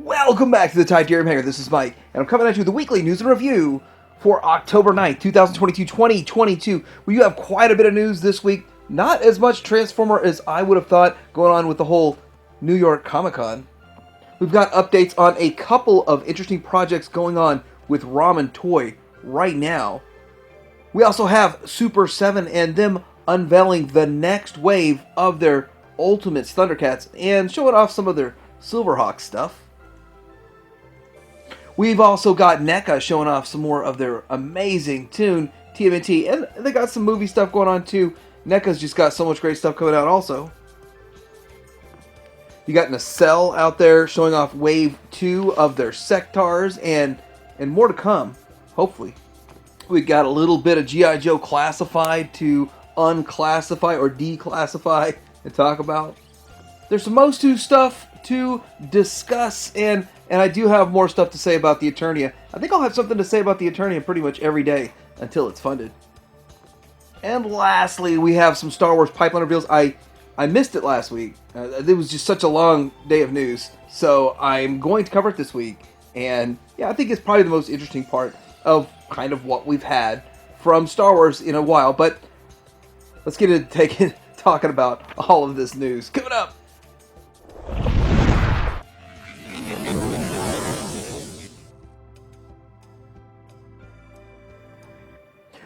Welcome back to the Titanium Hanger. This is Mike, and I'm coming at you with the weekly news and review for October 9th, 2022, where you have quite a bit of news this week. Not as much Transformer as I would have thought going on with the whole New York Comic-Con. We've got updates on a couple of interesting projects going on with Ramen Toy right now. We also have Super 7 and them unveiling the next wave of their Ultimates Thundercats and showing off some of their Silverhawks stuff. We've also got Neca showing off some more of their amazing tune, TMNT, and they got some movie stuff going on too. Neca's just got so much great stuff coming out also. You got Nacelle out there showing off Wave 2 of their Sektars, and more to come, hopefully. We got a little bit of G.I. Joe classified to unclassify or declassify and talk about. There's some Motu stuff to discuss, and I do have more stuff to say about the Eternia. I think I'll have something to say about the Eternia pretty much every day until it's funded. And lastly, we have some Star Wars pipeline reveals. I missed it last week. It was just such a long day of news, so I'm going to cover it this week. And yeah, I think it's probably the most interesting part of kind of what we've had from Star Wars in a while. But let's get into talking about all of this news coming up.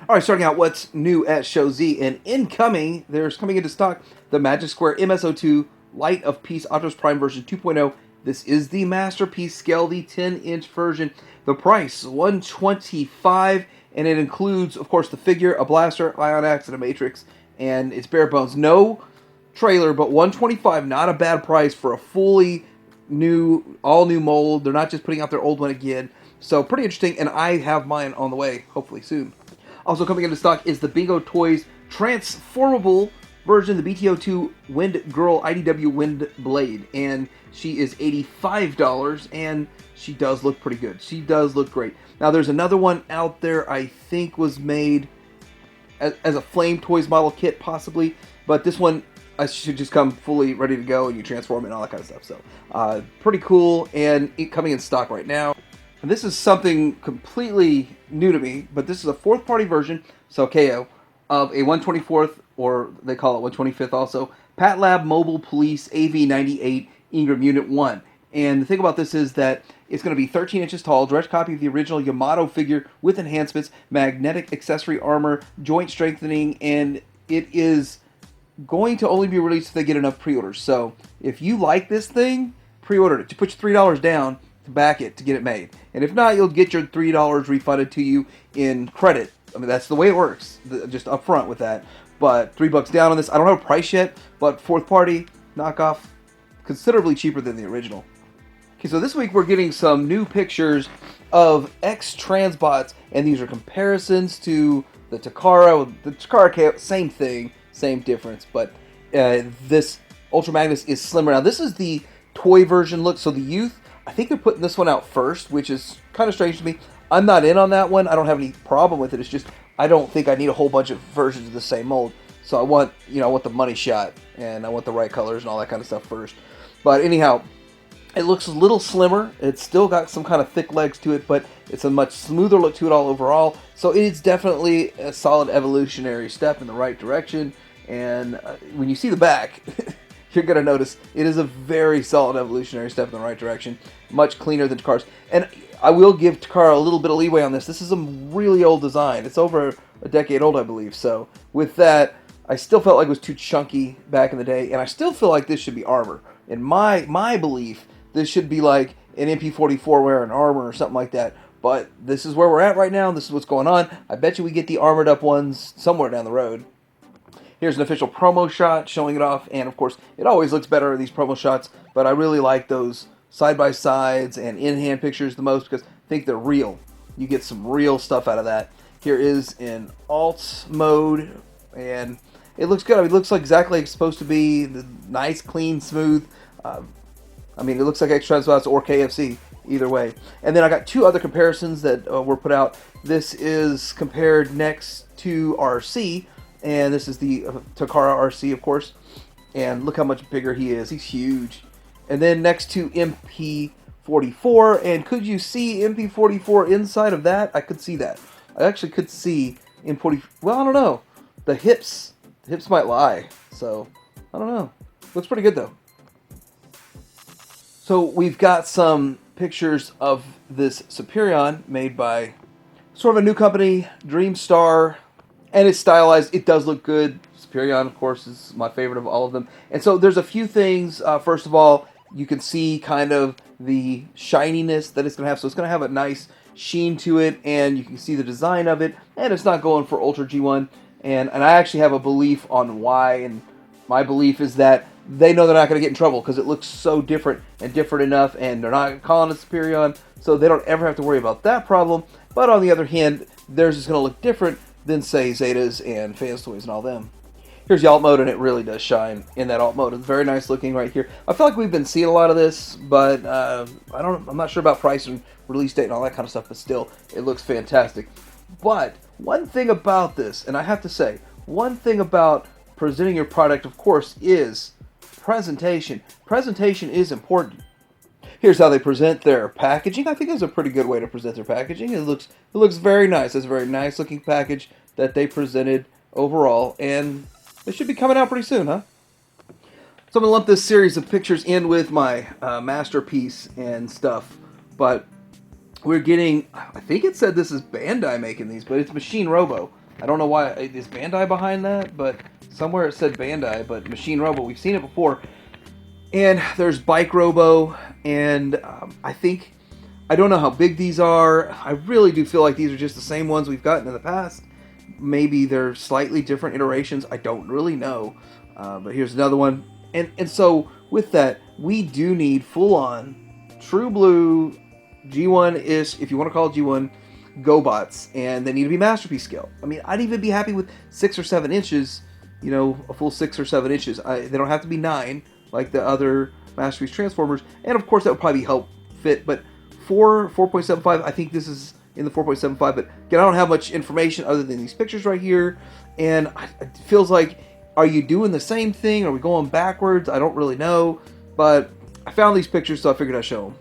Alright, starting out what's new at Show Z, and incoming, there's coming into stock the Magic Square MSO2 Light of Peace Optimus Prime version 2.0. This is the Masterpiece scale, the 10-inch version. The price, $125, and it includes, of course, the figure, a blaster, ion axe, and a matrix, and it's bare bones. No trailer, but $125, not a bad price for a fully new, all-new mold. They're not just putting out their old one again. So, pretty interesting, and I have mine on the way, hopefully soon. Also coming into stock is the Bingo Toys transformable version, the BTO2 Wind Girl IDW Wind Blade. And she is $85, and she does look pretty good. She does look great. Now, there's another one out there I think was made as a Flame Toys model kit, possibly. But this one should just come fully ready to go, and you transform it and all that kind of stuff. So, pretty cool, and coming in stock right now. And this is something completely new to me, but this is a fourth-party version, so KO, of a 124th, or they call it 125th also, Pat Lab Mobile Police AV98 Ingram Unit 1. And the thing about this is that it's going to be 13 inches tall, direct copy of the original Yamato figure with enhancements, magnetic accessory armor, joint strengthening, and it is going to only be released if they get enough pre-orders. So if you like this thing, pre-order it. To put your $3 down to back it to get it made. And if not, you'll get your $3 refunded to you in credit. I mean, that's the way it works, just up front with that. But $3 down on this. I don't have a price yet, but fourth party, knockoff, considerably cheaper than the original. Okay, so this week we're getting some new pictures of Transbots, and these are comparisons to the Takara. The Takara, same thing, same difference, but this Ultra Magnus is slimmer. Now, this is the toy version look, so the youth, I think they're putting this one out first, which is kind of strange to me. I'm not in on that one. I don't have any problem with it. It's just I don't think I need a whole bunch of versions of the same mold. So I want, I want the money shot, and I want the right colors and all that kind of stuff first. But anyhow, it looks a little slimmer. It's still got some kind of thick legs to it, but it's a much smoother look to it all overall. So it's definitely a solid evolutionary step in the right direction. And when you see the back, you're going to notice it is a very solid evolutionary step in the right direction. Much cleaner than Takara's. And I will give Takara a little bit of leeway on this. This is a really old design. It's over a decade old, I believe. So with that, I still felt like it was too chunky back in the day. And I still feel like this should be armor. In my belief, this should be like an MP44 wearing armor or something like that. But this is where we're at right now. This is what's going on. I bet you we get the armored up ones somewhere down the road. Here's an official promo shot showing it off, and of course, it always looks better in these promo shots, but I really like those side-by-sides and in-hand pictures the most because I think they're real. You get some real stuff out of that. Here is in alt mode, and it looks good. I mean, it looks like exactly like it's supposed to be. The nice, clean, smooth. I mean, it looks like Transbots or KFC, either way. And then I got two other comparisons that were put out. This is compared next to RC, and this is the Takara RC, of course. And look how much bigger he is. He's huge. And then next to MP44 MP44. And could you see MP44 inside of that? I could see that. I actually could see MP40. Well, I don't know. The hips might lie. So, I don't know. Looks pretty good though. So we've got some pictures of this Superion made by sort of a new company, Dreamstar, and it's stylized. It does look good. Superion, of course, is my favorite of all of them. And so there's a few things. First of all, you can see kind of the shininess that it's going to have. So it's going to have a nice sheen to it, and you can see the design of it, and it's not going for Ultra G1. And I actually have a belief on why, and my belief is that they know they're not going to get in trouble because it looks so different and different enough, and they're not calling it Superion, so they don't ever have to worry about that problem. But on the other hand, theirs is going to look different than, say, Zeta's and Fans Toys and all them. Here's the alt mode, and it really does shine in that alt mode. It's very nice looking right here. I feel like we've been seeing a lot of this, but I'm not sure about price and release date and all that kind of stuff, but still, it looks fantastic. But one thing about this, and I have to say, one thing about presenting your product, of course, is presentation. Presentation is important. Here's how they present their packaging. I think it's a pretty good way to present their packaging. It looks very nice. It's a very nice looking package that they presented overall, and they should be coming out pretty soon, huh? So I'm gonna lump this series of pictures in with my masterpiece and stuff, but we're getting, I think it said this is Bandai making these, but it's Machine Robo. I don't know why, is Bandai behind that? But somewhere it said Bandai, but Machine Robo, we've seen it before. And there's Bike Robo, and I don't know how big these are. I really do feel like these are just the same ones we've gotten in the past. Maybe they're slightly different iterations. I don't really know. But here's another one. And so with that, we do need full-on, true blue, G1-ish, if you want to call it G1, GoBots. And they need to be Masterpiece scale. I mean, I'd even be happy with 6 or 7 inches, you know, a full 6 or 7 inches. They don't have to be 9 like the other Masterpiece Transformers. And of course, that would probably help fit. But 4.75, I think this is in the 4.75. But again, I don't have much information other than these pictures right here. And it feels like, are you doing the same thing? Are we going backwards? I don't really know. But I found these pictures, so I figured I'd show them.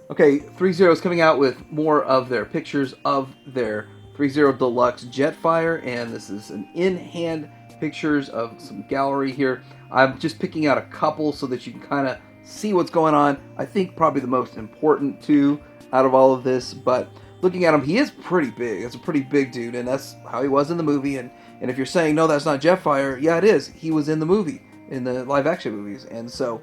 Okay, 3.0 is coming out with more of their pictures of their 3.0 Deluxe Jetfire, and this is an in-hand pictures of some gallery here. I'm just picking out a couple so that you can kind of see what's going on. I think probably the most important two out of all of this, but looking at him, he is pretty big. It's a pretty big dude, and that's how he was in the movie. And if you're saying, no, that's not Jetfire, yeah, it is. He was in the movie, in the live-action movies, and so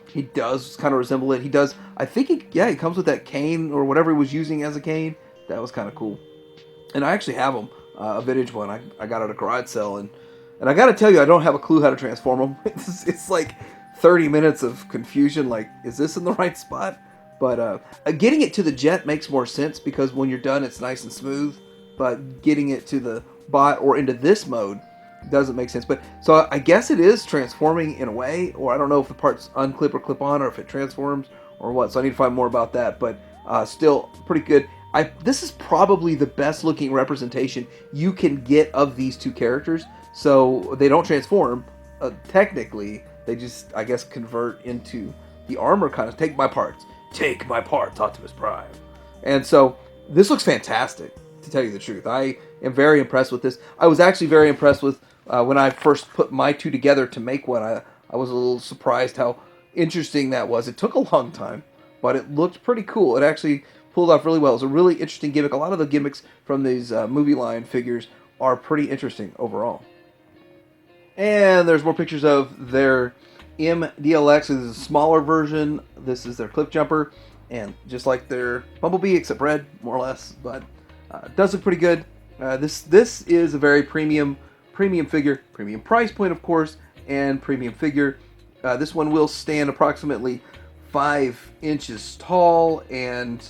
he does kind of resemble it. He does, I think, he comes with that cane or whatever he was using as a cane. That was kind of cool. And I actually have him, a vintage one. I got it at a garage sale, and I got to tell you, I don't have a clue how to transform him. It's like 30 minutes of confusion, like, is this in the right spot? But getting it to the jet makes more sense because when you're done, it's nice and smooth. But getting it to the bot or into this mode doesn't make sense. But so I guess it is transforming in a way, or I don't know if the parts unclip or clip on, or if it transforms or what. So I need to find more about that. But still pretty good. This is probably the best looking representation you can get of these two characters. So they don't transform technically. They just, I guess, convert into the armor kind of. Take my parts, Optimus Prime. And so this looks fantastic, to tell you the truth. I am very impressed with this. I was actually very impressed with when I first put my two together to make one. I was a little surprised how interesting that was. It took a long time, but it looked pretty cool. It actually pulled off really well. It was a really interesting gimmick. A lot of the gimmicks from these movie line figures are pretty interesting overall. And there's more pictures of their MDLX. This is a smaller version. This is their clip jumper, and just like their Bumblebee, except red, more or less. But it does look pretty good. This is a very premium figure, premium price point, of course, and premium figure. This one will stand approximately 5 inches tall, and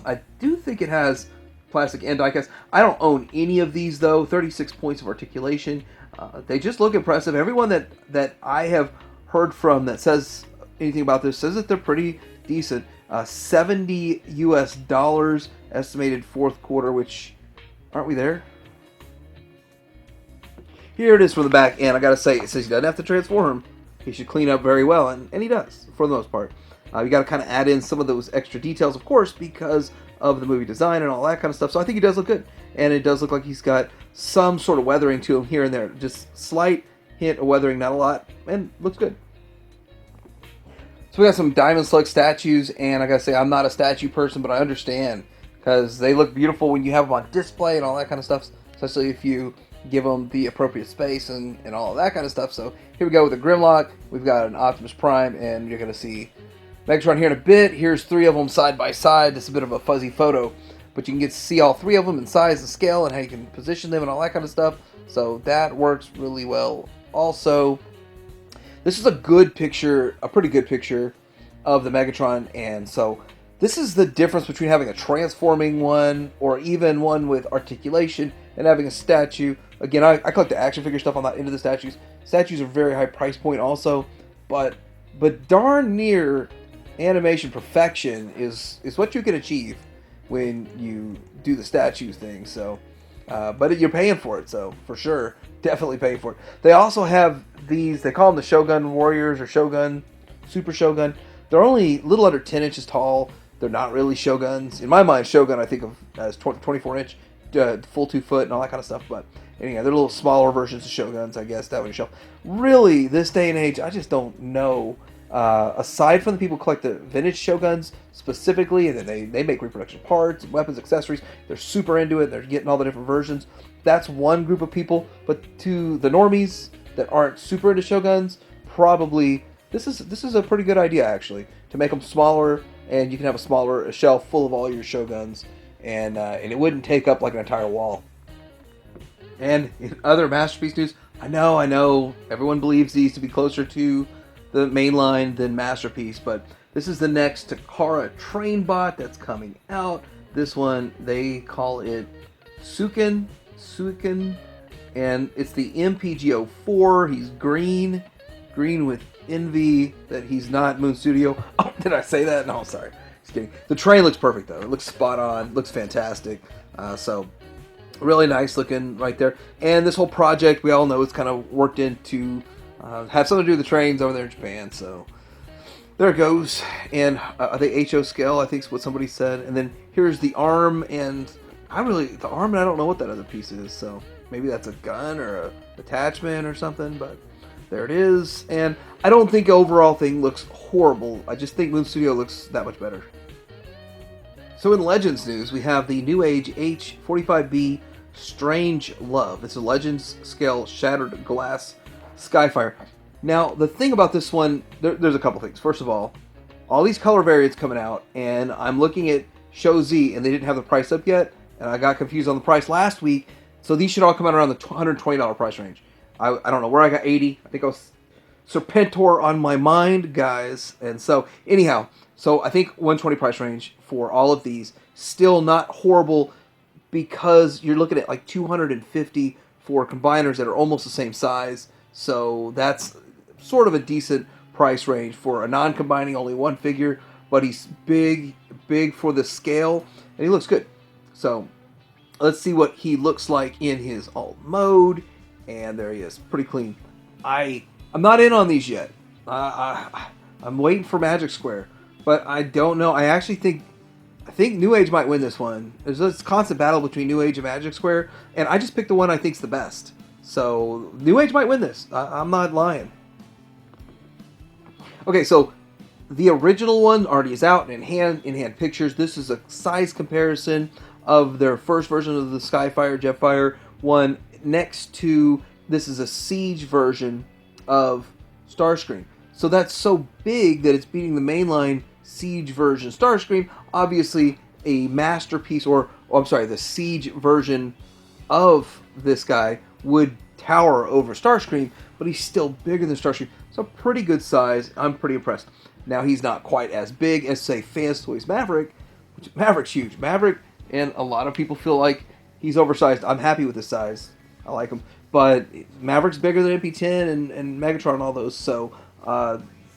I do think it has plastic and diecast. I don't own any of these though. 36 points of articulation. They just look impressive. Everyone that I have heard from that says anything about this says that they're pretty decent. $70 US estimated fourth quarter, which, aren't we there? Here it is from the back, and I gotta say, it says he doesn't have to transform. He should clean up very well, and he does, for the most part. You got to kind of add in some of those extra details, of course, because of the movie design and all that kind of stuff. So I think he does look good. And it does look like he's got some sort of weathering to him here and there. Just slight hint of weathering, not a lot, and looks good. So we got some Diamond Slug statues, and I gotta say, I'm not a statue person, but I understand, because they look beautiful when you have them on display and all that kind of stuff, especially if you give them the appropriate space and all of that kind of stuff. So here we go with a Grimlock. We've got an Optimus Prime, and you're gonna see Megatron here in a bit. Here's 3 of them side by side. This is a bit of a fuzzy photo, but you can get to see all 3 of them in size and scale and how you can position them and all that kind of stuff. So that works really well. Also, this is a good picture, a pretty good picture of the Megatron, and so this is the difference between having a transforming one or even one with articulation and having a statue. Again, I collect the action figure stuff. I'm not into the statues. Statues are very high price point also, but darn near animation perfection is what you can achieve when you do the statues thing. So, but you're paying for it, so for sure, definitely paying for it. They also have these, they call them the Shogun Warriors or Shogun, Super Shogun. They're only a little under 10 inches tall. They're not really Shoguns. In my mind, Shogun I think of as 24 inch, full 2 foot and all that kind of stuff. But anyway, they're little smaller versions of Shoguns, I guess, that would shelf. Really, this day and age, I just don't know. Aside from the people who collect the vintage Shoguns specifically, and then they make reproduction parts, weapons, accessories, they're super into it, they're getting all the different versions. That's one group of people, but to the normies that aren't super into Shoguns, probably this is a pretty good idea actually, to make them smaller, and you can have a smaller shelf full of all your Shoguns, and it wouldn't take up like an entire wall. And in other Masterpiece news, I know, everyone believes these to be closer to the main line than Masterpiece, but this is the next Takara train bot that's coming out. This one, they call it Suiken, and it's the MPG04. He's green with envy that he's not Moon Studio. Oh, did I say that? No, sorry. Just kidding. The train looks perfect though. It looks spot on. Looks fantastic. So really nice looking right there. And this whole project, we all know, it's kind of worked into have something to do with the trains over there in Japan. So there it goes. And the HO scale, I think is what somebody said. And then here's the arm, and the arm, and I don't know what that other piece is. So maybe that's a gun or a attachment or something, but there it is. And I don't think overall thing looks horrible. I just think Moon Studio looks that much better. So in Legends news, we have the New Age H45B Strange Love. It's a Legends scale Shattered Glass Skyfire. Now, the thing about this one, there's a couple things. First of all these color variants coming out, and I'm looking at Show Z, and they didn't have the price up yet, and I got confused on the price last week, so these should all come out around the $120 price range. I don't know where I got 80. I think I was Serpentor on my mind, guys. And so, anyhow, so I think 120 price range for all of these. Still not horrible, because you're looking at like 250 for combiners that are almost the same size. So that's sort of a decent price range for a non-combining, only one figure, but he's big for the scale, and he looks good. So let's see what he looks like in his alt mode, and there he is, pretty clean. I'm not in on these yet. I'm waiting for Magic Square, but I don't know. I think New Age might win this one. There's this constant battle between New Age and Magic Square, and I just picked the one I think's the best. So New Age might win this. I'm not lying. Okay, so the original one already is out in hand pictures. This is a size comparison of their first version of the Skyfire Jetfire one next to, this is a Siege version of Starscream. So that's so big that it's beating the mainline Siege version Starscream. Obviously a masterpiece, the Siege version of this guy would tower over Starscream, but he's still bigger than Starscream. So pretty good size. I'm pretty impressed. Now he's not quite as big as, say, Fans Toys Maverick, which Maverick's huge. Maverick, and a lot of people feel like he's oversized. I'm happy with the size. I like him. But Maverick's bigger than MP10 and Megatron and all those. So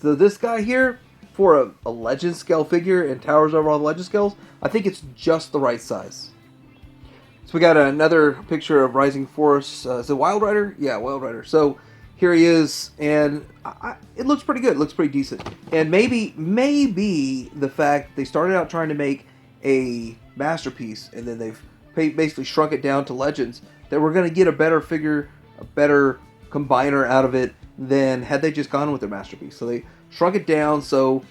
this guy here, for a Legend scale figure and towers over all the Legend scales, I think it's just the right size. So we got another picture of Rising Force. Is it Wild Rider? Yeah, Wild Rider. So here he is, and it looks pretty good. It looks pretty decent. And maybe the fact they started out trying to make a masterpiece, and then they've basically shrunk it down to Legends, that we're going to get a better figure, a better combiner out of it than had they just gone with their masterpiece. So they shrunk it down. So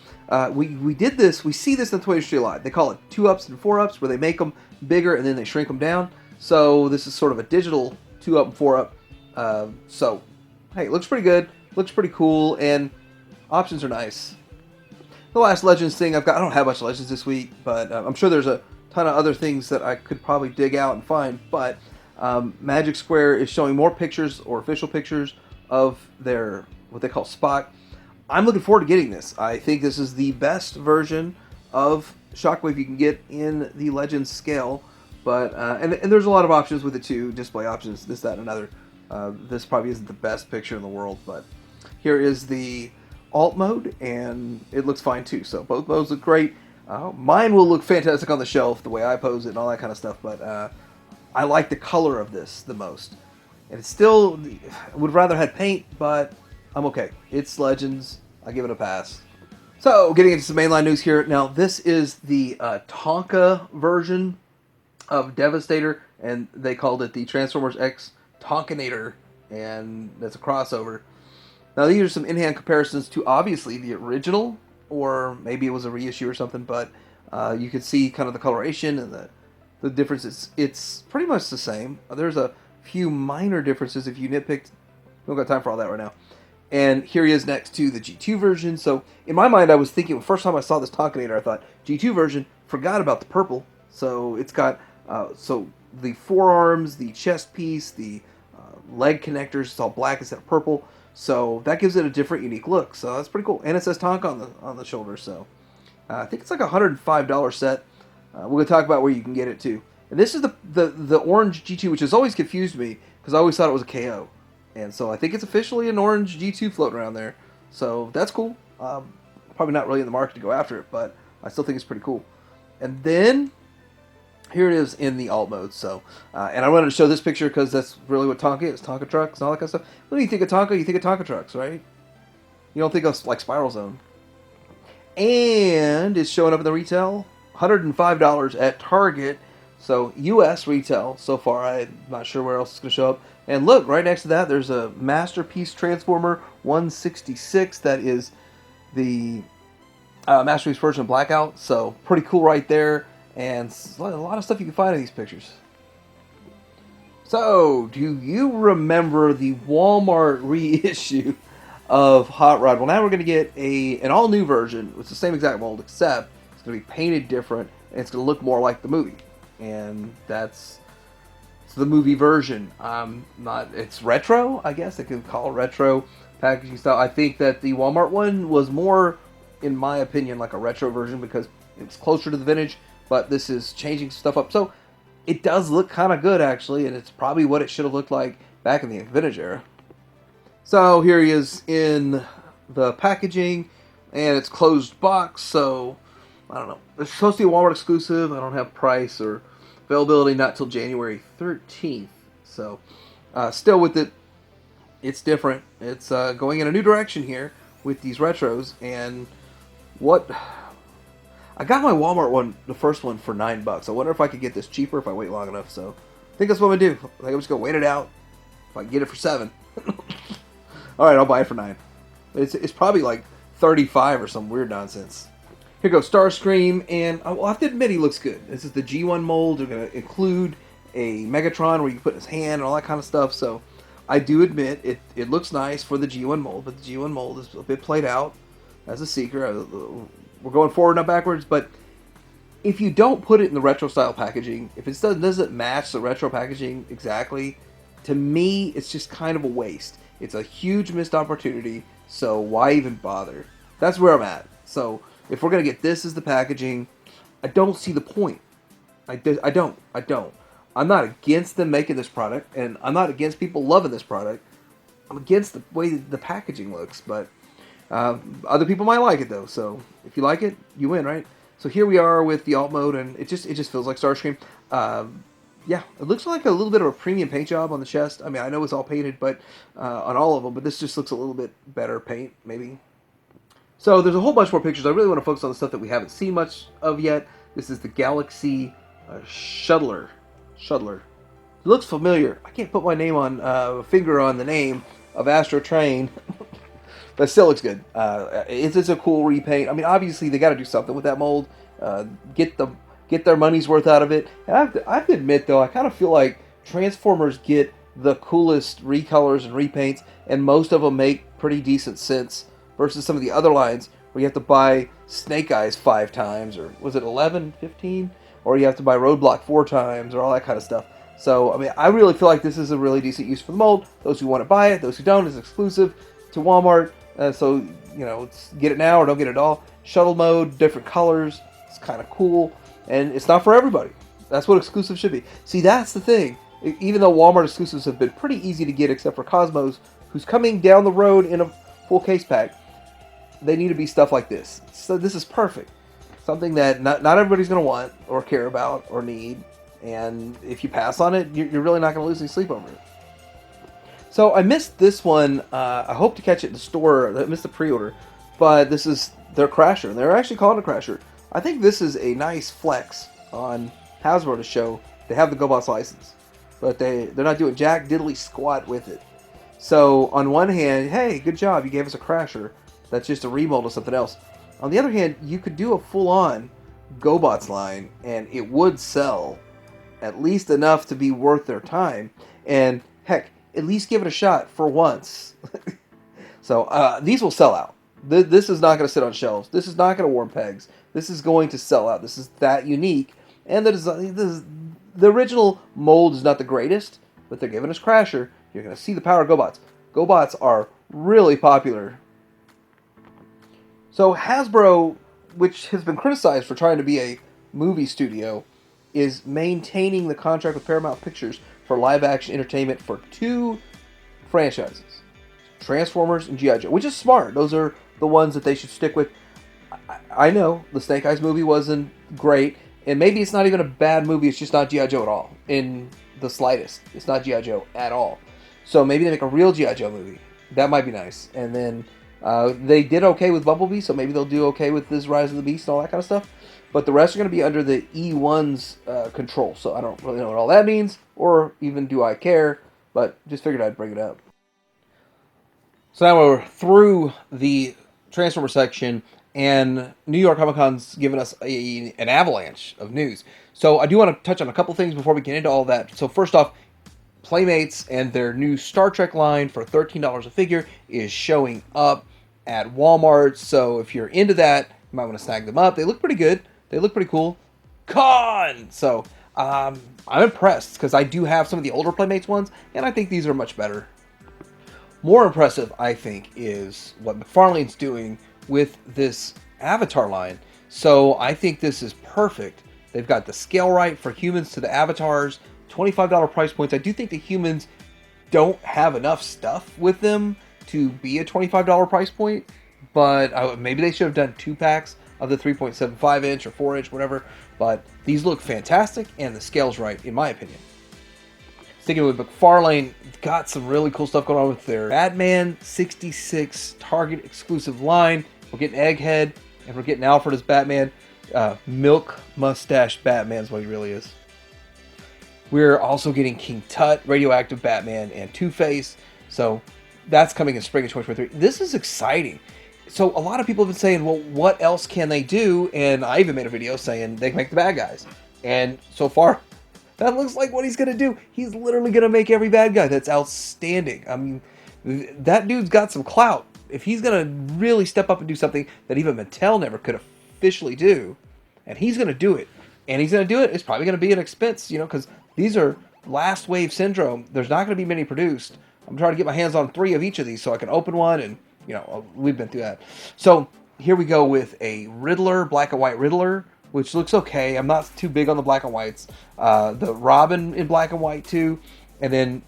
we did this. We see this in the Toy Industry a lot. They call it 2-ups and 4-ups, where they make them bigger and then they shrink them down. So this is sort of a digital 2-up and 4-up. So hey, it looks pretty good. Looks pretty cool, and options are nice. The last Legends thing I don't have much Legends this week, but I'm sure there's a ton of other things that I could probably dig out and find. But Magic Square is showing more pictures, or official pictures, of their what they call Spock. I'm looking forward to getting this. I think this is the best version of Shockwave you can get in the Legends scale. But and there's a lot of options with it too, display options, this, that, and another. This probably isn't the best picture in the world, but here is the alt mode, and it looks fine too. So both modes look great. Mine will look fantastic on the shelf, the way I pose it and all that kind of stuff, but I like the color of this the most. And it's still, I would rather had paint, but I'm okay. It's Legends. I give it a pass. So, getting into some mainline news here. Now, this is the Tonka version of Devastator, and they called it the Transformers X Tonkanator, and that's a crossover. Now, these are some in-hand comparisons to, obviously, the original, or maybe it was a reissue or something, but you can see kind of the coloration and the differences. It's pretty much the same. There's a few minor differences if you nitpicked. We don't got time for all that right now. And here he is next to the G2 version. So in my mind, I was thinking, the first time I saw this Tonkanator, I thought, G2 version, forgot about the purple. So it's got so the forearms, the chest piece, the leg connectors, it's all black instead of purple. So that gives it a different, unique look. So that's pretty cool. And it says Tonka on the shoulder. So I think it's like a $105 set. We're going to talk about where you can get it too. And this is the orange G2, which has always confused me because I always thought it was a KO. And so I think it's officially an orange G2 floating around there. So that's cool. Probably not really in the market to go after it, but I still think it's pretty cool. And then here it is in the alt mode. So, and I wanted to show this picture because that's really what Tonka is. Tonka trucks and all that kind of stuff. When you think of Tonka, you think of Tonka trucks, right? You don't think of like Spiral Zone. And it's showing up in the retail. $105 at Target. So US retail so far. I'm not sure where else it's going to show up. And look, right next to that, there's a Masterpiece Transformer 166. That is the Masterpiece version of Blackout. So pretty cool right there. And a lot of stuff you can find in these pictures. So, do you remember the Walmart reissue of Hot Rod? Well, now we're going to get an all-new version. It's the same exact mold, except it's going to be painted different, and it's going to look more like the movie. And that's the movie version. It's retro, I guess. They could call it retro packaging style. I think that the Walmart one was more, in my opinion, like a retro version because it's closer to the vintage. But this is changing stuff up. So it does look kind of good, actually. And it's probably what it should have looked like back in the vintage era. So here he is in the packaging. And it's closed box. So I don't know. It's supposed to be a Walmart exclusive. I don't have price or availability not till January 13th. So still with it, it's different. It's going in a new direction here with these retros. And what... I got my Walmart one, the first one, for $9. I wonder if I could get this cheaper if I wait long enough. So I think that's what I'm going to do. I think I'm just going to wait it out. If I can get it for $7. Alright, I'll buy it for $9. It's probably like $35 or some weird nonsense. Here goes Starscream, and I'll have to admit he looks good. This is the G1 mold. They're going to include a Megatron where you can put his hand and all that kind of stuff. So I do admit it looks nice for the G1 mold, but the G1 mold is a bit played out as a Seeker. We're going forward, not backwards, but if you don't put it in the retro style packaging, if it doesn't match the retro packaging exactly, to me, it's just kind of a waste. It's a huge missed opportunity, so why even bother? That's where I'm at. So if we're going to get this as the packaging, I don't see the point. I don't. I'm not against them making this product, and I'm not against people loving this product. I'm against the way the packaging looks, but other people might like it though, so if you like it, you win, right? So here we are with the alt mode, and it just feels like Starscream. Yeah, it looks like a little bit of a premium paint job on the chest. I mean, I know it's all painted, but on all of them, but this just looks a little bit better paint, maybe. So there's a whole bunch more pictures. I really want to focus on the stuff that we haven't seen much of yet. This is the Galaxy Shuttler. Shuttler. It looks familiar. I can't put my name on finger on the name of Astro Train, but it still looks good. It's a cool repaint. I mean, obviously they got to do something with that mold. Get their money's worth out of it. And I have to admit though, I kind of feel like Transformers get the coolest recolors and repaints, and most of them make pretty decent sense versus some of the other lines where you have to buy Snake Eyes 5 times, or was it 11, 15? Or you have to buy Roadblock 4 times, or all that kind of stuff. So, I mean, I really feel like this is a really decent use for the mold. Those who want to buy it, those who don't, it's exclusive to Walmart. So, you know, get it now or don't get it at all. Shuttle mode, different colors. It's kind of cool. And it's not for everybody. That's what exclusive should be. See, that's the thing. Even though Walmart exclusives have been pretty easy to get, except for Cosmos, who's coming down the road in a full case pack, they need to be stuff like this. So this is perfect. Something that not everybody's going to want or care about or need. And if you pass on it, you're really not going to lose any sleep over it. So I missed this one. I hope to catch it in the store. I missed the pre-order. But this is their Crasher. They're actually calling it a Crasher. I think this is a nice flex on Hasbro to show they have the GoBots license. But they're not doing jack diddly squat with it. So on one hand, hey, good job. You gave us a Crasher. That's just a remold of something else. On the other hand, you could do a full-on GoBots line, and it would sell at least enough to be worth their time. And heck, at least give it a shot for once. So these will sell out. This is not going to sit on shelves. This is not going to warm pegs. This is going to sell out. This is that unique. And the original mold is not the greatest, but they're giving us Crasher. You're going to see the power of GoBots. GoBots are really popular. So Hasbro, which has been criticized for trying to be a movie studio, is maintaining the contract with Paramount Pictures for live-action entertainment for 2 franchises, Transformers and G.I. Joe, which is smart. Those are the ones that they should stick with. I know the Snake Eyes movie wasn't great, and maybe it's not even a bad movie. It's just not G.I. Joe at all, in the slightest. It's not G.I. Joe at all. So maybe they make a real G.I. Joe movie. That might be nice. And then they did okay with Bumblebee, so maybe they'll do okay with this Rise of the Beast and all that kind of stuff. But the rest are going to be under the E1's control, so I don't really know what all that means, or even do I care, but just figured I'd bring it up. So now we're through the Transformer section, and New York Comic Con's given us an avalanche of news. So I do want to touch on a couple things before we get into all that. So first off, Playmates and their new Star Trek line for $13 a figure is showing up at Walmart. So if you're into that, you might want to snag them up. They look pretty good. They look pretty cool. So I'm impressed because I do have some of the older Playmates ones, and I think these are much better. More impressive, I think, is what McFarlane's doing with this Avatar line. So I think this is perfect. They've got the scale right for humans to the avatars, $25 price points. I do think the humans don't have enough stuff with them to be a $25 price point, but maybe they should have done 2 packs of the 3.75 inch or 4 inch, whatever. But these look fantastic, and the scale's right, in my opinion. Sticking with McFarlane, got some really cool stuff going on with their Batman 66 Target exclusive line. We're getting Egghead, and we're getting Alfred as Batman. Milk mustache Batman is what he really is. We're also getting King Tut, Radioactive Batman, and Two-Face. So that's coming in spring of 2023. This is exciting. So a lot of people have been saying, well, what else can they do? And I even made a video saying they can make the bad guys. And so far, that looks like what he's going to do. He's literally going to make every bad guy. That's outstanding. I mean, that dude's got some clout. If he's going to really step up and do something that even Mattel never could officially do, and he's going to do it, and he's going to do it, it's probably going to be an expense, because these are last wave syndrome. There's not going to be many produced. I'm trying to get my hands on 3 of each of these so I can open one, and we've been through that. So here we go with a Riddler, black and white Riddler, which looks okay. I'm not too big on the black and whites. The Ramen in black and white too, and then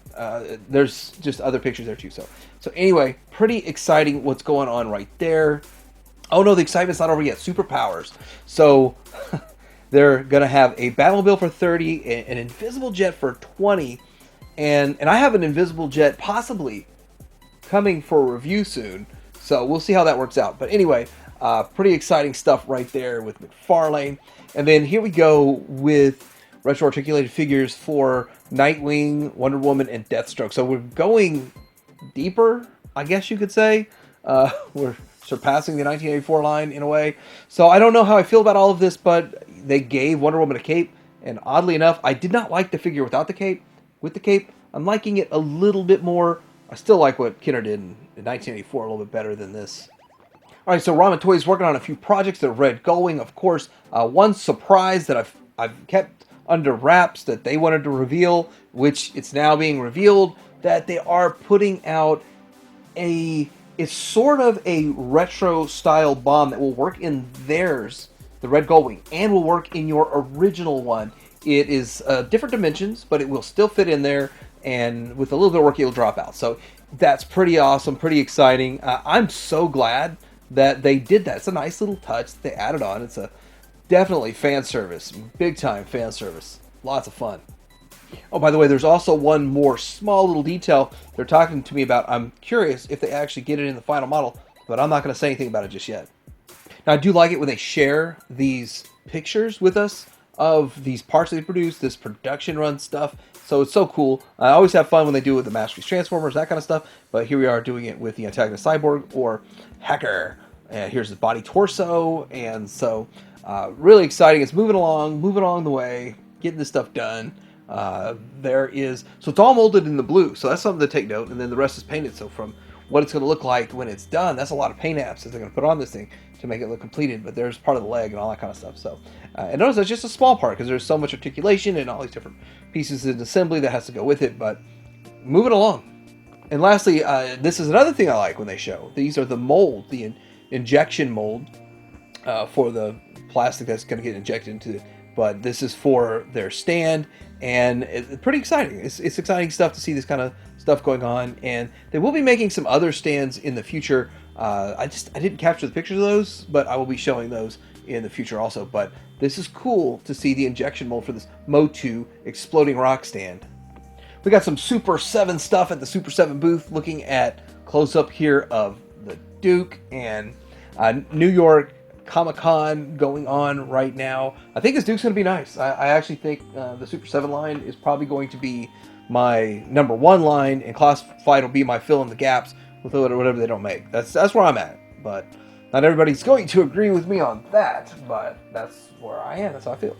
there's just other pictures there too. So anyway, pretty exciting what's going on right there. Oh no, the excitement's not over yet. Superpowers. So they're going to have a Batmobile for 30, an Invisible Jet for 20, and I have an Invisible Jet possibly coming for review soon, so we'll see how that works out. But anyway, pretty exciting stuff right there with McFarlane. And then here we go with retro articulated figures for Nightwing, Wonder Woman, and Deathstroke. So we're going deeper, I guess you could say. We're surpassing the 1984 line in a way. So I don't know how I feel about all of this, but they gave Wonder Woman a cape, and oddly enough, I did not like the figure without the cape. With the cape, I'm liking it a little bit more. I still like what Kenner did in 1984 a little bit better than this. All right, so Ramen Toys working on a few projects that are red going. Of course, one surprise that I've kept under wraps that they wanted to reveal, which it's now being revealed, that they are putting out it's sort of a retro style bomb that will work in theirs, the red gold wing, and will work in your original one. It is different dimensions, but it will still fit in there, and with a little bit of work, it'll drop out. So that's pretty awesome, pretty exciting. I'm so glad that they did that. It's a nice little touch that they added on. It's a definitely fan service, big time fan service. Lots of fun. Oh, by the way, there's also one more small little detail they're talking to me about. I'm curious if they actually get it in the final model, but I'm not going to say anything about it just yet. Now, I do like it when they share these pictures with us of these parts they produce, this production run stuff. So it's so cool. I always have fun when they do it with the Masterpiece Transformers, that kind of stuff. But here we are doing it with the Antagonist Cyborg or Hacker. Here's his body torso. And so really exciting. It's moving along the way, getting this stuff done. So it's all molded in the blue. So that's something to take note. And then the rest is painted. So from what it's going to look like when it's done, that's a lot of paint apps that they're going to put on this thing to make it look completed. But there's part of the leg and all that kind of stuff. So, and notice that's just a small part because there's so much articulation and all these different pieces in assembly that has to go with it. But moving along. And lastly, this is another thing I like when they show. These are the mold, the injection mold for the plastic that's going to get injected into it. But this is for their stand, and it's pretty exciting. It's exciting stuff to see this kind of stuff going on, and they will be making some other stands in the future. I didn't capture the pictures of those, but I will be showing those in the future also. But this is cool to see the injection mold for this Motu exploding rock stand. We got some Super 7 stuff at the Super 7 booth, looking at close-up here of the Duke and New York Comic-Con going on right now. I think this Duke's going to be nice. I actually think the Super 7 line is probably going to be my number one line, and Classified will be my fill in the gaps with whatever they don't make. That's where I'm at. But not everybody's going to agree with me on that, but that's where I am. That's how I feel.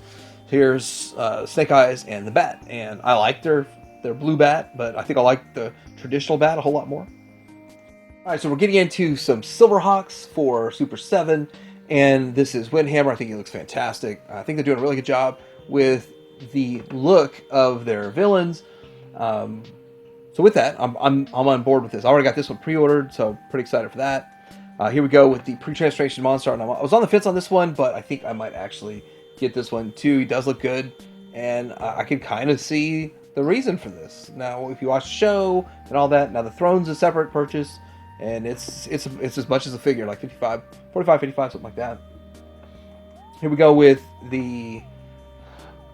Here's Snake Eyes and the Bat, and I like their blue bat, but I think I like the traditional bat a whole lot more. All right, so we're getting into some Silverhawks for Super 7. And this is Windhammer. I think he looks fantastic. I think they're doing a really good job with the look of their villains. So with that, I'm on board with this. I already got this one pre-ordered, so pretty excited for that. Here we go with the pre-transformation monster. And I was on the fence on this one, but I think I might actually get this one too. He does look good, and I can kind of see the reason for this. Now, if you watch the show and all that, now the Throne's a separate purchase. And it's as much as a figure, like 45, 55, something like that. Here we go with the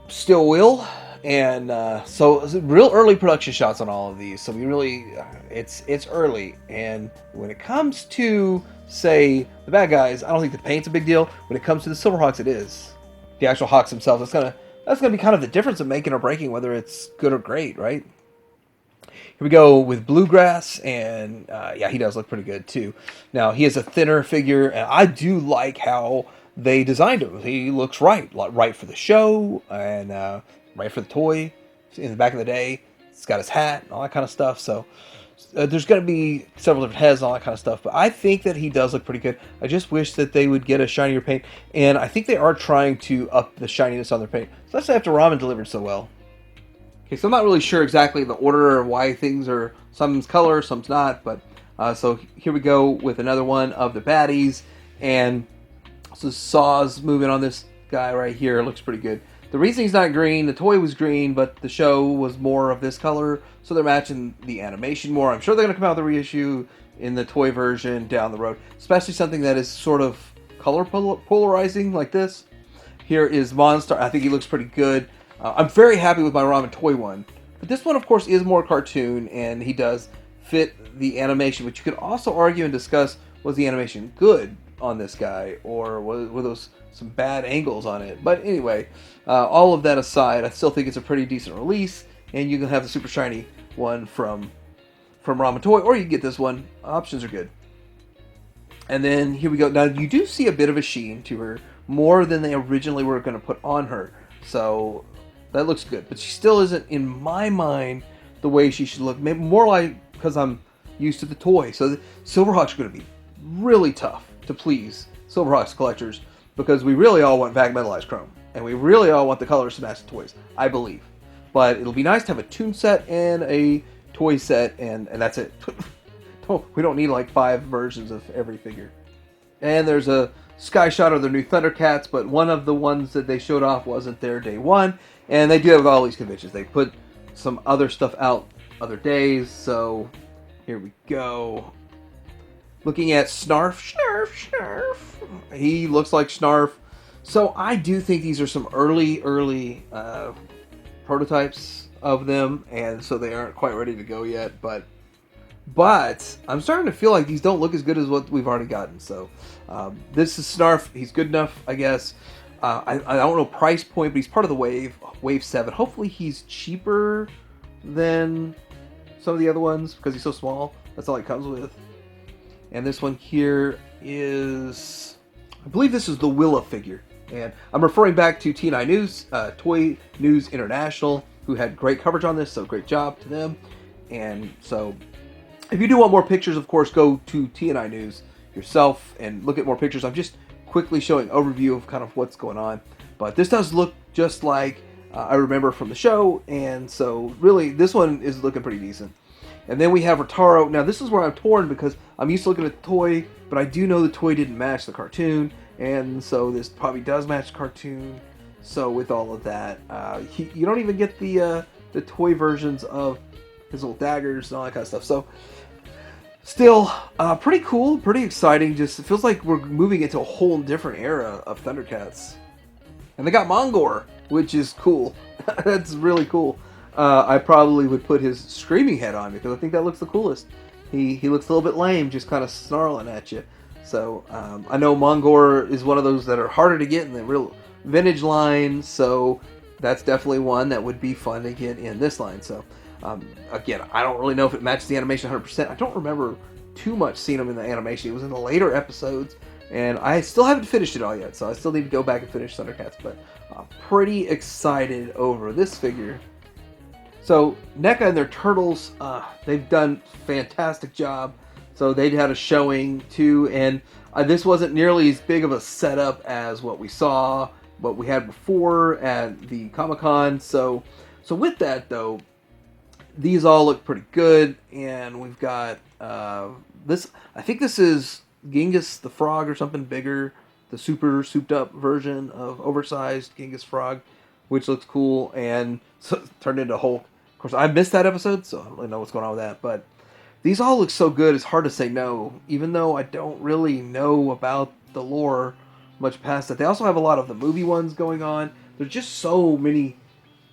Steel Wheel. And so real early production shots on all of these. So we really, it's early. And when it comes to, say, the bad guys, I don't think the paint's a big deal. When it comes to the Silverhawks, it is. The actual Hawks themselves, that's gonna be kind of the difference of making or breaking, whether it's good or great, right? Here we go with Bluegrass, and yeah, he does look pretty good too. Now, he is a thinner figure, and I do like how they designed him. He looks right for the show, and right for the toy. In the back of the day, it's got his hat and all that kind of stuff. So there's going to be several different heads and all that kind of stuff, but I think that he does look pretty good. I just wish that they would get a shinier paint, and I think they are trying to up the shininess on their paint, especially after Ramen delivered so well. Okay, so I'm not really sure exactly the order or why things are, some's color, some's not, but so here we go with another one of the baddies, and so Saw's moving on this guy right here. It looks pretty good. The reason he's not green, the toy was green, but the show was more of this color, so they're matching the animation more. I'm sure they're going to come out with a reissue in the toy version down the road, especially something that is sort of color polarizing like this. here is Monstar. I think he looks pretty good. I'm very happy with my Ramen toy one. But this one, of course, is more cartoon, and he does fit the animation. But you could also argue and discuss, was the animation good on this guy, or were those some bad angles on it? But anyway, all of that aside, I still think it's a pretty decent release, and you can have the super shiny one from Ramen Toy, or you can get this one. Options are good. And then here we go. Now you do see a bit of a sheen to her, more than they originally were going to put on her. So that looks good, but she still isn't, in my mind, the way she should look. Maybe more like because I'm used to the toy. So the Silverhawks are going to be really tough to please Silverhawks collectors, because we really all want vac metallized chrome, and we really all want the colors to match the toys, I believe. But it'll be nice to have a toon set and a toy set, and that's it. We don't need like 5 versions of every figure. And there's a Sky Shot of their new Thundercats, but one of the ones that they showed off wasn't there day one. And they do have all these conventions. They put some other stuff out other days. So here we go. Looking at Snarf. He looks like Snarf. So I do think these are some early prototypes of them, and so they aren't quite ready to go yet. But I'm starting to feel like these don't look as good as what we've already gotten. So this is Snarf. He's good enough, I guess. I don't know price point, but he's part of the Wave 7. Hopefully he's cheaper than some of the other ones because he's so small. That's all he comes with. And this one here is, I believe this is the Willa figure. And I'm referring back to TNI News, Toy News International, who had great coverage on this, so great job to them. And so if you do want more pictures, of course, go to TNI News yourself and look at more pictures. I'm just quickly showing an overview of kind of what's going on. But this does look just like I remember from the show, and so really this one is looking pretty decent. And then we have Rotaro. Now this is where I'm torn because I'm used to looking at the toy, but I do know the toy didn't match the cartoon, and so this probably does match the cartoon. So with all of that, you don't even get the toy versions of his little daggers and all that kind of stuff. So still pretty cool, pretty exciting. Just it feels like we're moving into a whole different era of Thundercats. And they got Mongor, which is cool. That's really cool. I probably would put his screaming head on because I think that looks the coolest. He looks a little bit lame, just kind of snarling at you. So I know Mongor is one of those that are harder to get in the real vintage line. So that's definitely one that would be fun to get in this line. So again, I don't really know if it matches the animation 100%. I don't remember too much seeing him in the animation. It was in the later episodes, and I still haven't finished it all yet. So I still need to go back and finish Thundercats. But pretty excited over this figure. So Neca and their turtles, they've done a fantastic job. So they had a showing too, and this wasn't nearly as big of a setup as what we had before at the Comic-Con. So with that though, these all look pretty good, and we've got this. I think this is Genghis the Frog or something bigger, the super souped up version of oversized Genghis Frog, which looks cool, and so turned into Hulk. Of course, I missed that episode, so I don't really know what's going on with that. But these all look so good, it's hard to say no, even though I don't really know about the lore much past that. They also have a lot of the movie ones going on. There's just so many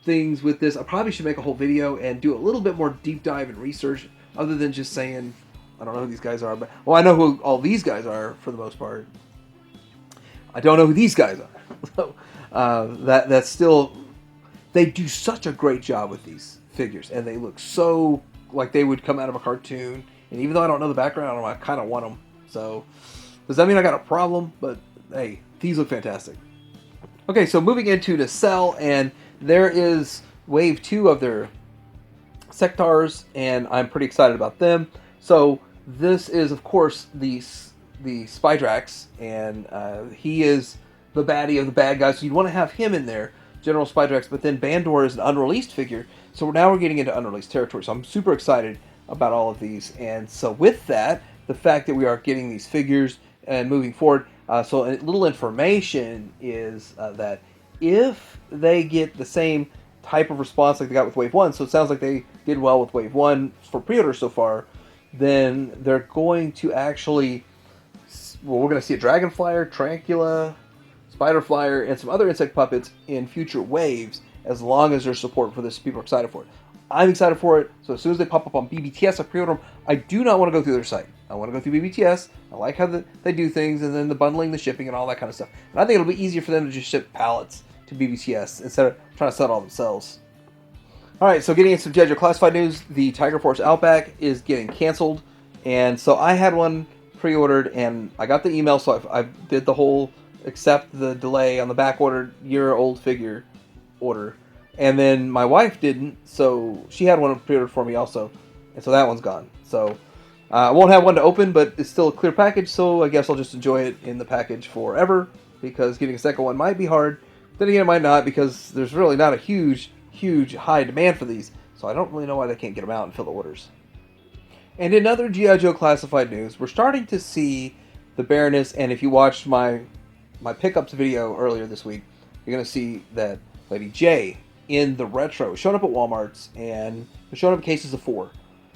things with this. I probably should make a whole video and do a little bit more deep dive and research, other than just saying, I don't know who these guys are. But well, I know who all these guys are for the most part. I don't know who these guys are. So that's still, they do such a great job with these figures, and they look so like they would come out of a cartoon. And even though I don't know the background, I kind of want them. So does that mean I got a problem? But hey, these look fantastic. Okay, so moving into the Cell, and there is wave 2 of their Sektars, and I'm pretty excited about them. So this is, of course, the Spydrax, and he is the baddie of the bad guys. So you'd want to have him in there, General Spydrax. But then Bandor is an unreleased figure, so now we're getting into unreleased territory. So I'm super excited about all of these. And so with that, the fact that we are getting these figures and moving forward, so a little information is that if they get the same type of response like they got with Wave 1, so it sounds like they did well with Wave 1 for pre-order so far, then they're going to actually, well, we're going to see a Dragonflyer, Tarantula, Spider Flyer, and some other insect puppets in future waves, as long as there's support for this. People are excited for it. I'm excited for it, so as soon as they pop up on BBTS, I pre-order them. I do not want to go through their site. I want to go through BBTS. I like how they do things, and then the bundling, the shipping, and all that kind of stuff. And I think it'll be easier for them to just ship pallets to BBTS instead of trying to sell it all themselves. Alright, so getting into some JoJo Classified news, the Tiger Force Outback is getting canceled. And so I had one pre-ordered, and I got the email, so I did the whole accept the delay on the back ordered year-old figure order. And then my wife didn't, so she had one pre-ordered for me also. And so that one's gone. So I won't have one to open, but it's still a clear package, so I guess I'll just enjoy it in the package forever, because getting a second one might be hard. Then again, it might not, because there's really not a huge high demand for these. So I don't really know why they can't get them out and fill the orders. And in other G.I. Joe Classified news, we're starting to see the Baroness, and if you watched my pickups video earlier this week, you're going to see that Lady J in the retro showing up at Walmart's, and they're showing up in cases of 4.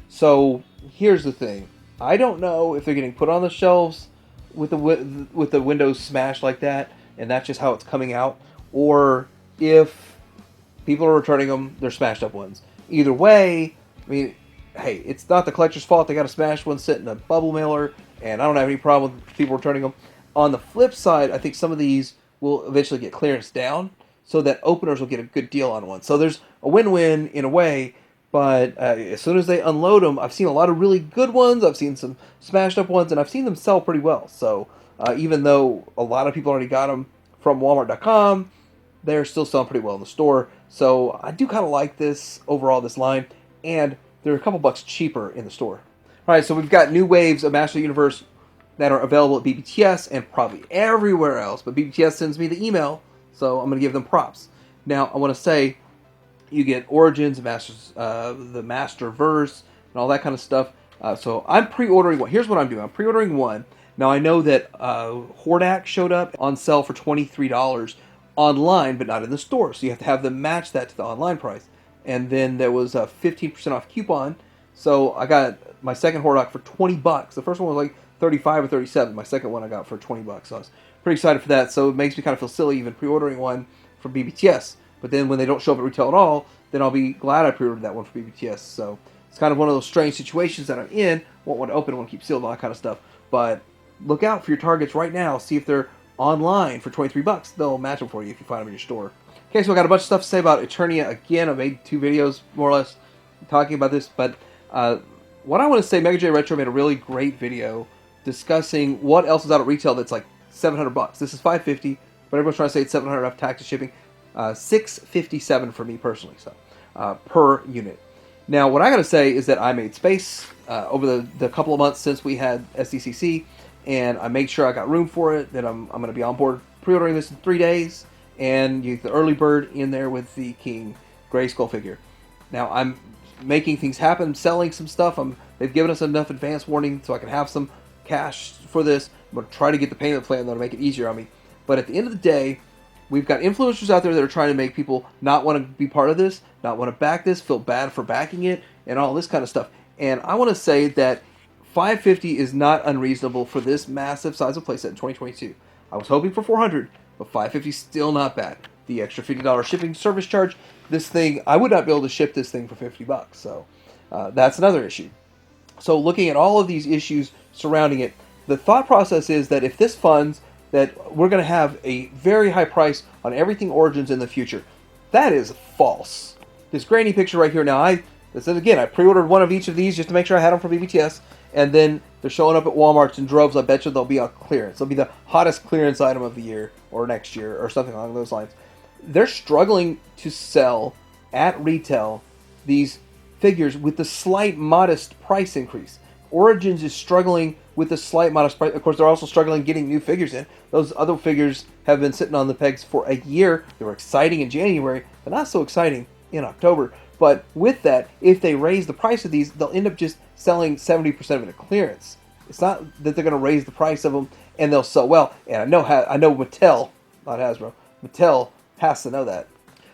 So here's the thing. I don't know if they're getting put on the shelves with the windows smashed like that, and that's just how it's coming out, or if people are returning them, they're smashed up ones. Either way, I mean, hey, it's not the collector's fault. They got a smashed one sitting in a bubble mailer, and I don't have any problem with people returning them. On the flip side, I think some of these will eventually get clearance down, so that openers will get a good deal on one. So there's a win-win in a way, but as soon as they unload them, I've seen a lot of really good ones, I've seen some smashed up ones, and I've seen them sell pretty well. So even though a lot of people already got them from Walmart.com, they're still selling pretty well in the store. So I do kind of like this overall, this line, and they're a couple bucks cheaper in the store. Alright, so we've got new waves of Master of the Universe that are available at BBTS and probably everywhere else, but BBTS sends me the email, so I'm going to give them props. Now, I want to say, you get Origins, Masters, the Masterverse, and all that kind of stuff. So I'm pre-ordering one. Here's what I'm doing. I'm pre-ordering one. Now, I know that Hordak showed up on sale for $23 online, but not in the store. So you have to have them match that to the online price. And then there was a 15% off coupon. So I got my second Hordak for $20. The first one was like 35 or 37. My second one I got for $20. So I was pretty excited for that. So it makes me kind of feel silly even pre-ordering one from BBTS. But then when they don't show up at retail at all, then I'll be glad I pre-ordered that one for BBTS. So it's kind of one of those strange situations that I'm in. Won't want to open, want to keep sealed, and all that kind of stuff. But look out for your targets right now. See if they're online for $23. They'll match them for you if you find them in your store. Okay, so I got a bunch of stuff to say about Eternia again. I made 2 videos, more or less, talking about this. But what I want to say, Mega J Retro made a really great video discussing what else is out at retail that's like $700. This is $550, but everyone's trying to say it's $700 after tax and shipping. $657 for me personally, so per unit. Now, what I got to say is that I made space over the couple of months since we had SDCC, and I made sure I got room for it. That I'm going to be on board pre-ordering this in 3 days, and you get the early bird in there with the King Grayskull figure. Now, I'm making things happen, selling some stuff. They've given us enough advance warning so I can have some cash for this. I'm going to try to get the payment plan though to make it easier on me. But at the end of the day, we've got influencers out there that are trying to make people not want to be part of this, not want to back this, feel bad for backing it, and all this kind of stuff. And I want to say that $550 is not unreasonable for this massive size of playset in 2022. I was hoping for $400, but $550 is still not bad. The extra $50 shipping service charge, this thing, I would not be able to ship this thing for $50. So that's another issue. So looking at all of these issues surrounding it, the thought process is that if this funds that we're going to have a very high price on everything Origins in the future. That is false. This granny picture right here, now I pre-ordered one of each of these just to make sure I had them from BBTS, and then they're showing up at Walmart's in droves. I bet you they'll be on clearance. They'll be the hottest clearance item of the year, or next year, or something along those lines. They're struggling to sell at retail these figures with the slight modest price increase. Origins is struggling with the slight modest price. Of course, they're also struggling getting new figures in. Those other figures have been sitting on the pegs for a year. They were exciting in January, but not so exciting in October. But with that, if they raise the price of these, they'll end up just selling 70% of it at clearance. It's not that they're going to raise the price of them and they'll sell well. And I know Mattel, not Hasbro, Mattel has to know that.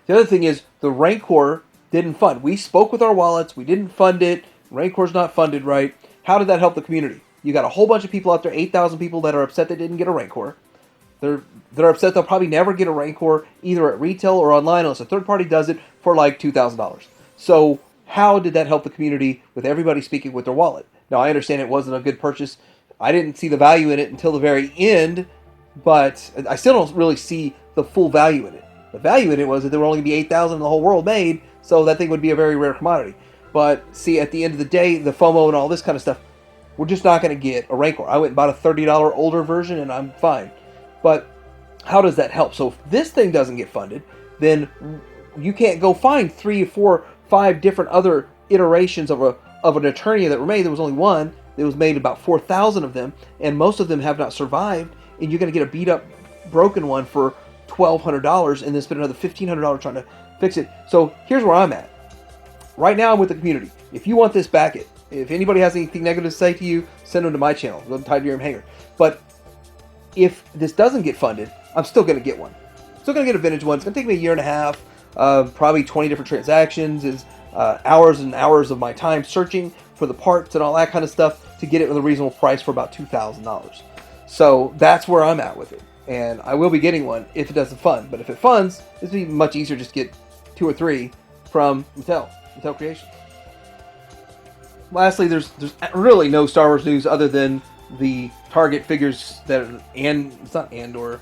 The other thing is the Rancor didn't fund. We spoke with our wallets. We didn't fund it. Rancor's not funded right. How did that help the community? You got a whole bunch of people out there, 8,000 people that are upset they didn't get a Rancor. They're upset they'll probably never get a Rancor either at retail or online unless a third party does it for like $2,000. So how did that help the community with everybody speaking with their wallet? Now I understand it wasn't a good purchase. I didn't see the value in it until the very end, but I still don't really see the full value in it. The value in it was that there would only be 8,000 in the whole world made, so that thing would be a very rare commodity. But see, at the end of the day, the FOMO and all this kind of stuff, we're just not going to get a Rancor. I went and bought a $30 older version, and I'm fine. But how does that help? So if this thing doesn't get funded, then you can't go find 3, 4, 5 different other iterations of an Eternia that were made. There was only one. There was made about 4,000 of them, and most of them have not survived. And you're going to get a beat up, broken one for $1,200, and then spend another $1,500 trying to fix it. So here's where I'm at. Right now, I'm with the community. If you want this, back it. If anybody has anything negative to say to you, send them to my channel. Go to Tiberium Hanger. But if this doesn't get funded, I'm still going to get one. Still going to get a vintage one. It's going to take me a year and a half. Probably 20 different transactions. Is hours and hours of my time searching for the parts and all that kind of stuff to get it with a reasonable price for about $2,000. So that's where I'm at with it. And I will be getting one if it doesn't fund. But if it funds, this will be much easier just to get 2 or 3 from Mattel Creations. Lastly, there's really no Star Wars news other than the Target figures that are, and it's not Andor,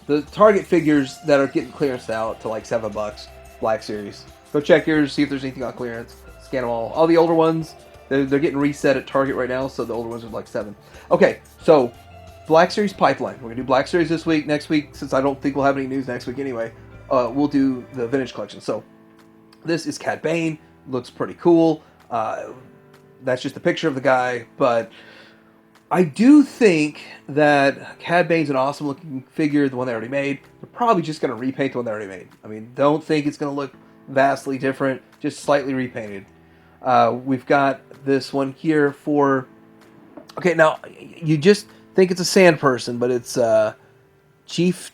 the Target figures that are getting clearance out to like $7, Black Series. Go check yours, see if there's anything on clearance. Scan them all. All the older ones, they're getting reset at Target right now, so the older ones are like $7. Okay, so Black Series pipeline. We're gonna do Black Series this week. Next week, since I don't think we'll have any news next week anyway, we'll do the vintage collection. So this is Cad Bane. Looks pretty cool. That's just a picture of the guy, but I do think that Cad Bane's an awesome looking figure, the one they already made. They're probably just going to repaint the one they already made. I mean, don't think it's going to look vastly different, just slightly repainted. We've got this one here for... Okay, now, you just think it's a sand person, but it's Chief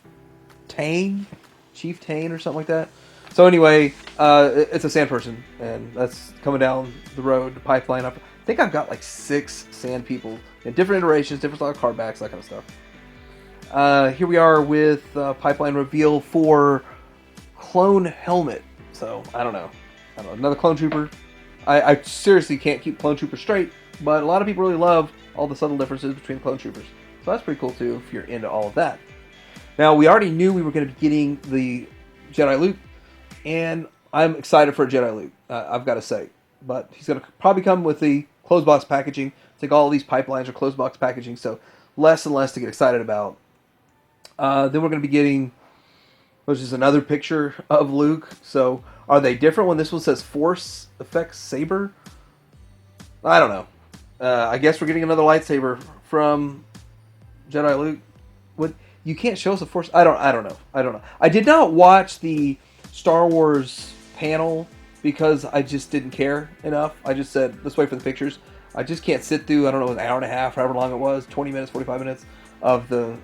Tane or something like that. So anyway, it's a sand person, and that's coming down the road, the pipeline. I think I've got like 6 sand people in different iterations, different style card backs, that kind of stuff. Here we are with pipeline reveal for Clone Helmet. So I don't know, another Clone Trooper. I seriously can't keep Clone Trooper straight, but a lot of people really love all the subtle differences between Clone Troopers. So that's pretty cool too if you're into all of that. Now we already knew we were going to be getting the Jedi Luke. And I'm excited for Jedi Luke, I've got to say. But he's going to probably come with the closed box packaging. I think all of these pipelines are closed box packaging, so less and less to get excited about. Then we're going to be getting, which is another picture of Luke. So are they different when this one says Force Effects Saber? I don't know. I guess we're getting another lightsaber from Jedi Luke. What, you can't show us a Force... I don't know. I did not watch the Star Wars panel because I just didn't care enough. I just said, let's wait for the pictures. I just can't sit through, I don't know, an hour and a half, however long it was, 20 minutes, 45 minutes of the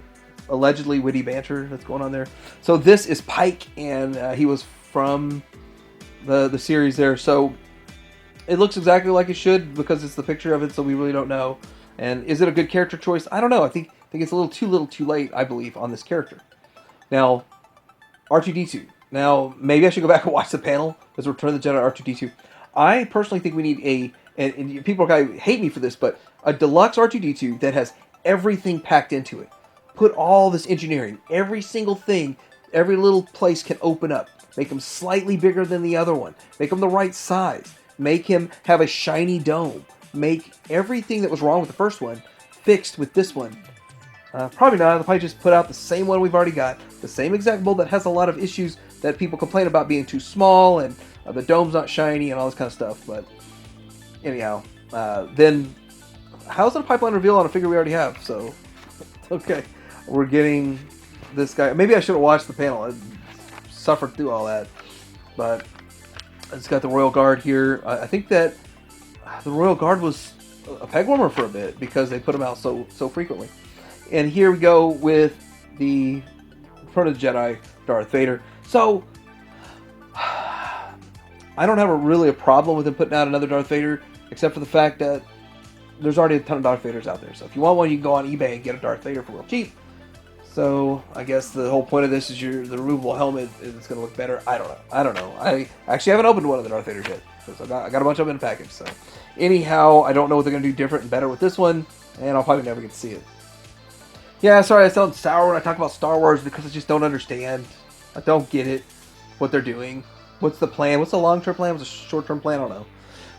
allegedly witty banter that's going on there. So this is Pike, and he was from the series there. So it looks exactly like it should because it's the picture of it, so we really don't know. And is it a good character choice? I don't know. I think it's a little too late, I believe, on this character. Now, R2-D2. Now, maybe I should go back and watch the panel as Return of the Jedi R2-D2. I personally think we need and people are going to hate me for this, but a deluxe R2-D2 that has everything packed into it. Put all this engineering, every single thing, every little place can open up. Make him slightly bigger than the other one. Make him the right size. Make him have a shiny dome. Make everything that was wrong with the first one fixed with this one. Probably not. They'll probably just put out the same one we've already got. The same exact mold that has a lot of issues that people complain about being too small and the dome's not shiny and all this kind of stuff. But anyhow, then how's it a pipeline reveal on a figure we already have? So, okay. We're getting this guy. Maybe I should have watched the panel. I suffered through all that. But it's got the Royal Guard here. I think that the Royal Guard was a peg warmer for a bit because they put them out so frequently. And here we go with the Return of the Jedi Darth Vader. So, I don't have really a problem with him putting out another Darth Vader, except for the fact that there's already a ton of Darth Vaders out there. So if you want one, you can go on eBay and get a Darth Vader for real cheap. So I guess the whole point of this is the removable helmet is going to look better. I don't know. I actually haven't opened one of the Darth Vaders yet because I got a bunch of them in a package. So anyhow, I don't know what they're going to do different and better with this one, and I'll probably never get to see it. Yeah, sorry I sound sour when I talk about Star Wars because I just don't understand. I don't get it. What they're doing. What's the plan? What's the long-term plan? What's the short-term plan? I don't know.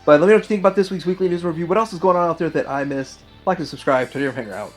But let me know what you think about this week's weekly news review. What else is going on out there that I missed? Like and subscribe. Turn your finger out.